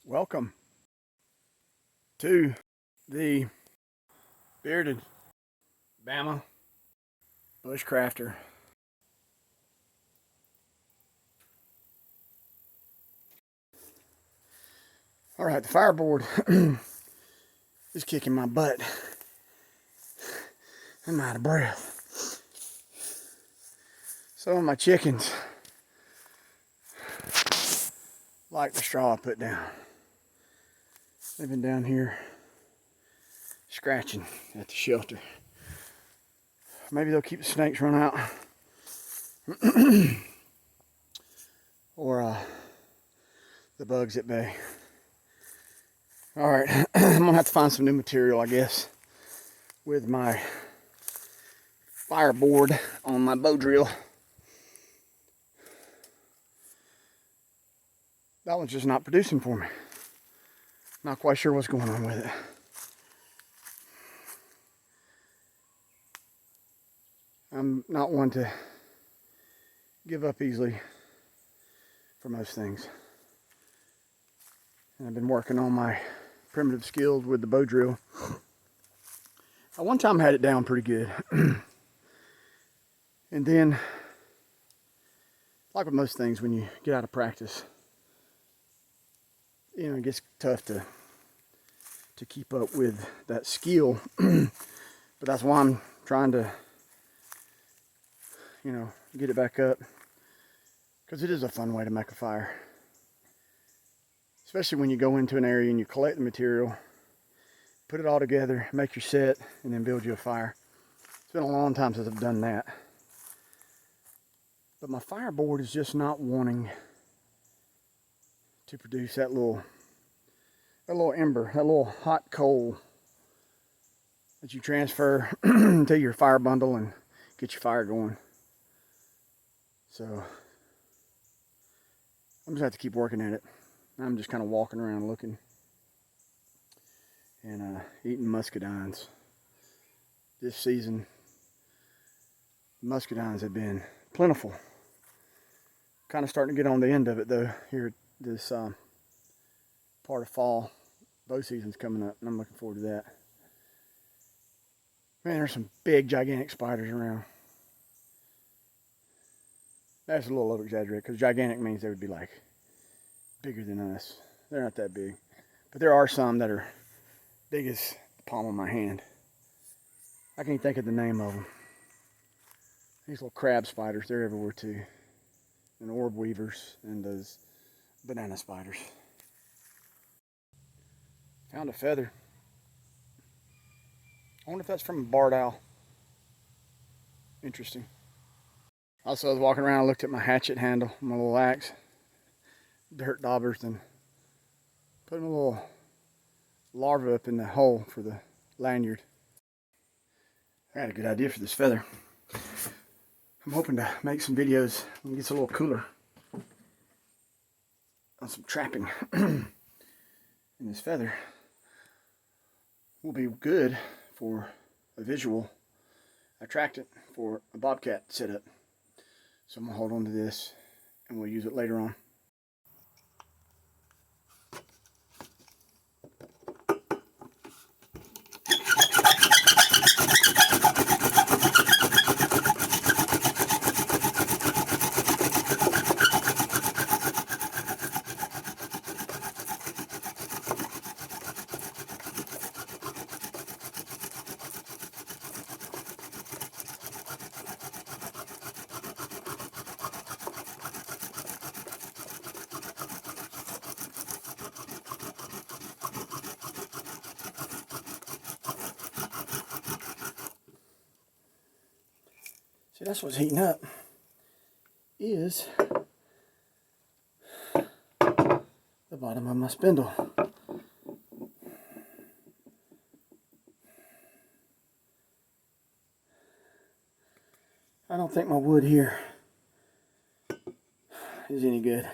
Welcome to the bearded Bama bushcrafter. All right, the fireboard is kicking my butt. I'm out of breath. Some of my chickens like the straw I put down. They've been down here scratching at the shelter. Maybe they'll keep the snakes run out. Or the bugs at bay. All right, I'm gonna have to find some new material, I guess, with my fireboard on my bow drill. That one's just not producing for me. Not quite sure what's going on with it. I'm not one to give up easily for most things. And I've been working on my primitive skills with the bow drill. I one time had it down pretty good. And then, like with most things, when you get out of practice, you know, it gets tough to keep up with that skill. But that's why I'm trying to, you know, get it back up, because it is a fun way to make a fire. Especially when you go into an area and you collect the material, put it all together, make your set, and then build you a fire. It's been a long time since I've done that. But my fireboard is just not wanting to produce that little ember, that little hot coal that you transfer to your fire bundle and get your fire going. So I'm just gonna have to keep working at it. I'm just kind of walking around looking and eating muscadines. This season, muscadines have been plentiful. Kind of starting to get on the end of it though. Here, this part of fall, bow season's coming up, and I'm looking forward to that. Man, there's some big, gigantic spiders around. That's a little over-exaggerated, because gigantic means they would be like bigger than us. They're not that big. But there are some that are big as the palm of my hand. I can't think of the name of them. These little crab spiders, they're everywhere too. And orb weavers and those banana spiders. Found a feather. I wonder if that's from a barred owl. Interesting. Also, I was walking around, I looked at my hatchet handle, my little axe, dirt daubers, and putting a little larva up in the hole for the lanyard. I got a good idea for this feather. I'm hoping to make some videos when it gets a little cooler on some trapping. And this feather will be good for a visual attractant for a bobcat setup. So I'm gonna hold on to this and we'll use it later on. See, that's what's heating up, is the bottom of my spindle. I don't think my wood here is any good,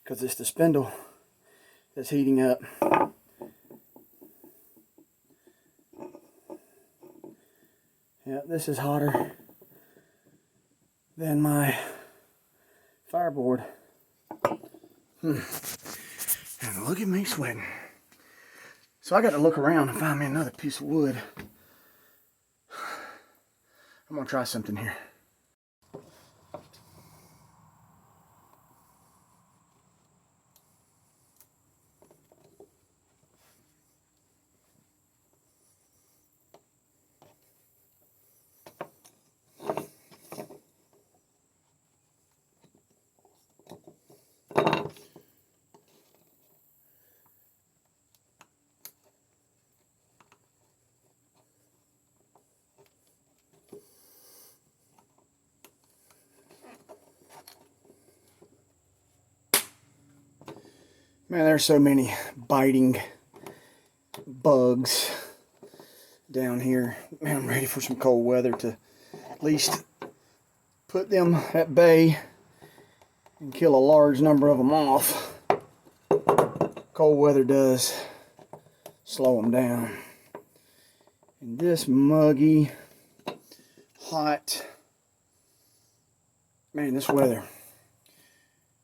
because it's the spindle that's heating up. Yeah, this is hotter than my fireboard. And look at me sweating. So I got to look around and find me another piece of wood. I'm gonna try something here. Man, there's so many biting bugs down here. Man, I'm ready for some cold weather to at least put them at bay and kill a large number of them off. Cold weather does slow them down. And this muggy, hot, man, this weather,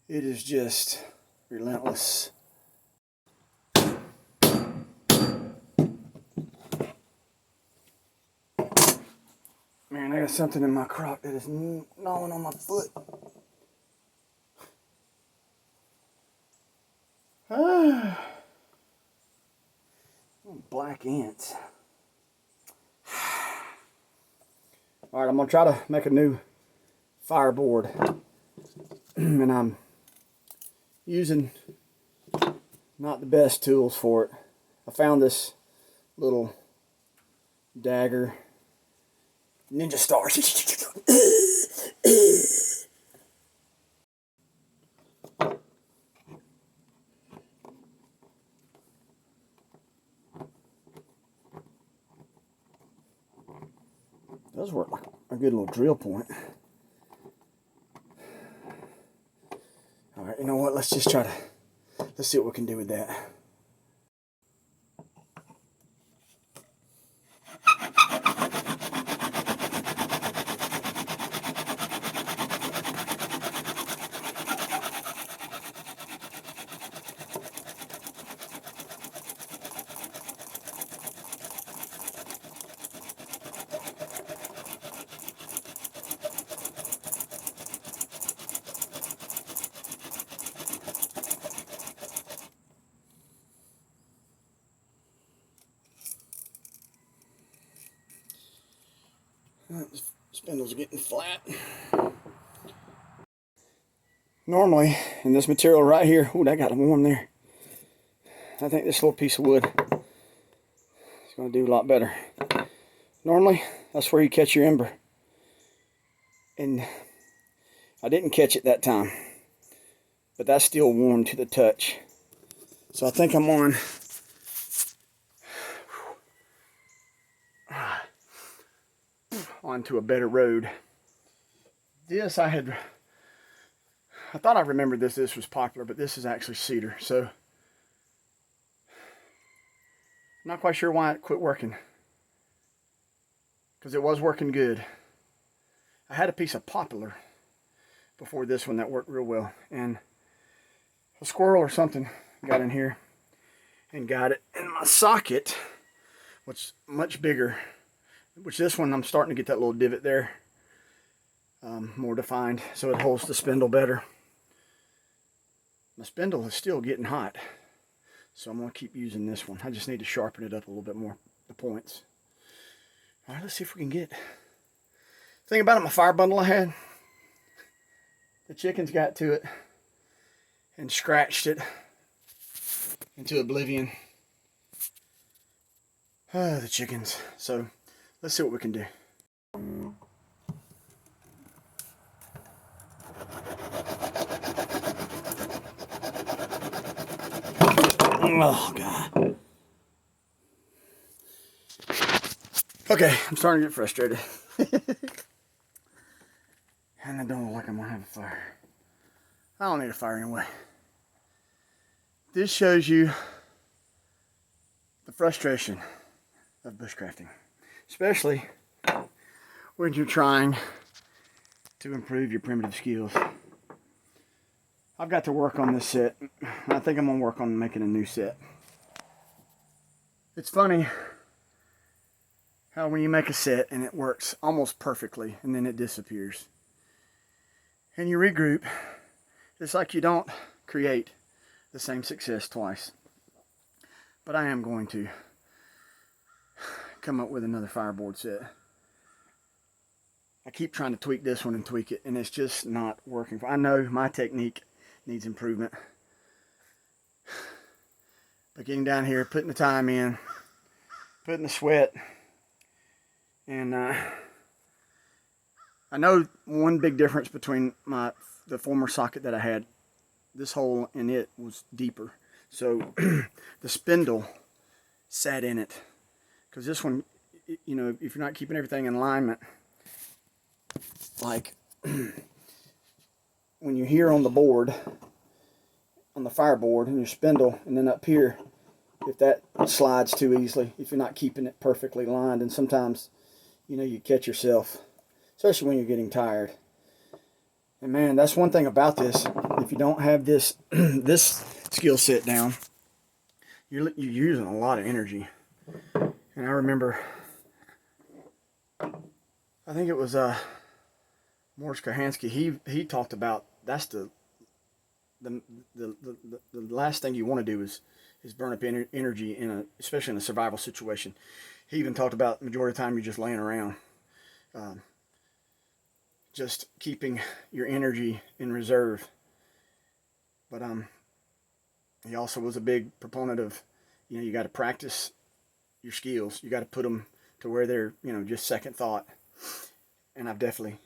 it is just relentless. Man, I got something in my crop that is gnawing on my foot. Black ants. Alright, I'm going to try to make a new fireboard. And I'm using not the best tools for it. I found this little dagger. Ninja stars. Does work like a good little drill point. Alright, you know what? Let's just try to, let's see what we can do with that. The spindle's getting flat. Normally, in this material right here, ooh, that got warm there. I think this little piece of wood is going to do a lot better. Normally, that's where you catch your ember. And I didn't catch it that time. But that's still warm to the touch. So I think I'm onto a better road. This I thought I remembered this was popular, but this is actually cedar. So I'm not quite sure why it quit working. Because it was working good. I had a piece of poplar before this one that worked real well. And a squirrel or something got in here and got it in my socket, which is much bigger. Which this one I'm starting to get that little divot there more defined, so it holds the spindle better. My spindle is still getting hot, so I'm going to keep using this one. I just need to sharpen it up a little bit more, the points. All right, let's see if we can get. Thing about it, my fire bundle I had, the chickens got to it and scratched it into oblivion. The chickens. So let's see what we can do. Oh, God. Okay, I'm starting to get frustrated. And I don't look like I'm going to have a fire. I don't need a fire anyway. This shows you the frustration of bushcrafting. Especially when you're trying to improve your primitive skills. I've got to work on this set. I think I'm going to work on making a new set. It's funny how when you make a set and it works almost perfectly and then it disappears. And you regroup, it's like you don't create the same success twice. But I am going to come up with another fireboard set. I keep trying to tweak this one and tweak it, and it's just not working. I know my technique needs improvement. But getting down here, putting the time in, putting the sweat, and I know one big difference between the former socket that I had. This hole in it was deeper, so the spindle sat in it. Because this one, you know, if you're not keeping everything in alignment, like when you're here on the board, on the fireboard, and your spindle, and then up here, if that slides too easily, if you're not keeping it perfectly lined, and sometimes, you know, you catch yourself, especially when you're getting tired. And man, that's one thing about this. If you don't have this this skill set down, you're using a lot of energy. And I remember, I think it was Morris Kohansky. He talked about that's the last thing you want to do is burn up energy especially in a survival situation. He even talked about the majority of the time you're just laying around, just keeping your energy in reserve. But he also was a big proponent of, you know, you got to practice your skills. You got to put them to where they're, you know, just second thought. And I've definitely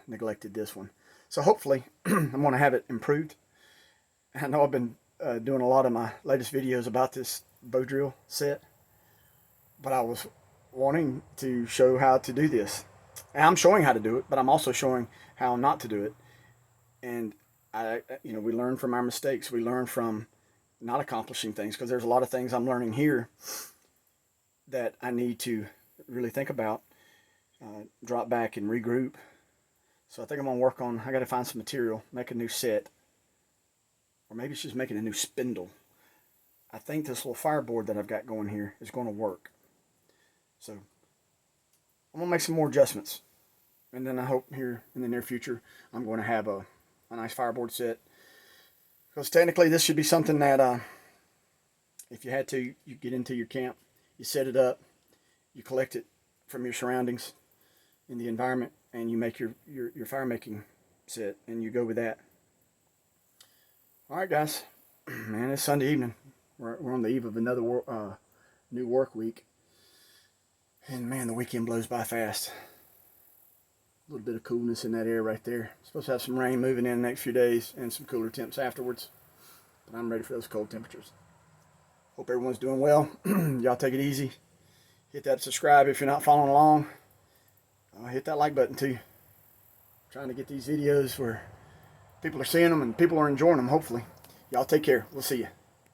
neglected this one. So hopefully I'm going to have it improved. I know I've been doing a lot of my latest videos about this bow drill set, but I was wanting to show how to do this. And I'm showing how to do it, but I'm also showing how not to do it. And you know, we learn from our mistakes. We learn from not accomplishing things, because there's a lot of things I'm learning here that I need to really think about, drop back and regroup. So I think I'm going to work on, I got to find some material, make a new set, or maybe it's just making a new spindle. I think this little fireboard that I've got going here is going to work. So I'm going to make some more adjustments. And then I hope here in the near future I'm going to have a nice fireboard set. Because technically this should be something that if you had to, you get into your camp, you set it up, you collect it from your surroundings in the environment, and you make your fire making set, and you go with that. All right, guys. Man, it's Sunday evening. We're on the eve of another new work week. And man, the weekend blows by fast. A little bit of coolness in that air right there. Supposed to have some rain moving in the next few days and some cooler temps afterwards. But I'm ready for those cold temperatures. Hope everyone's doing well. Y'all take it easy. Hit that subscribe if you're not following along. Hit that like button too. Trying to get these videos where people are seeing them and people are enjoying them, hopefully. Y'all take care. We'll see you.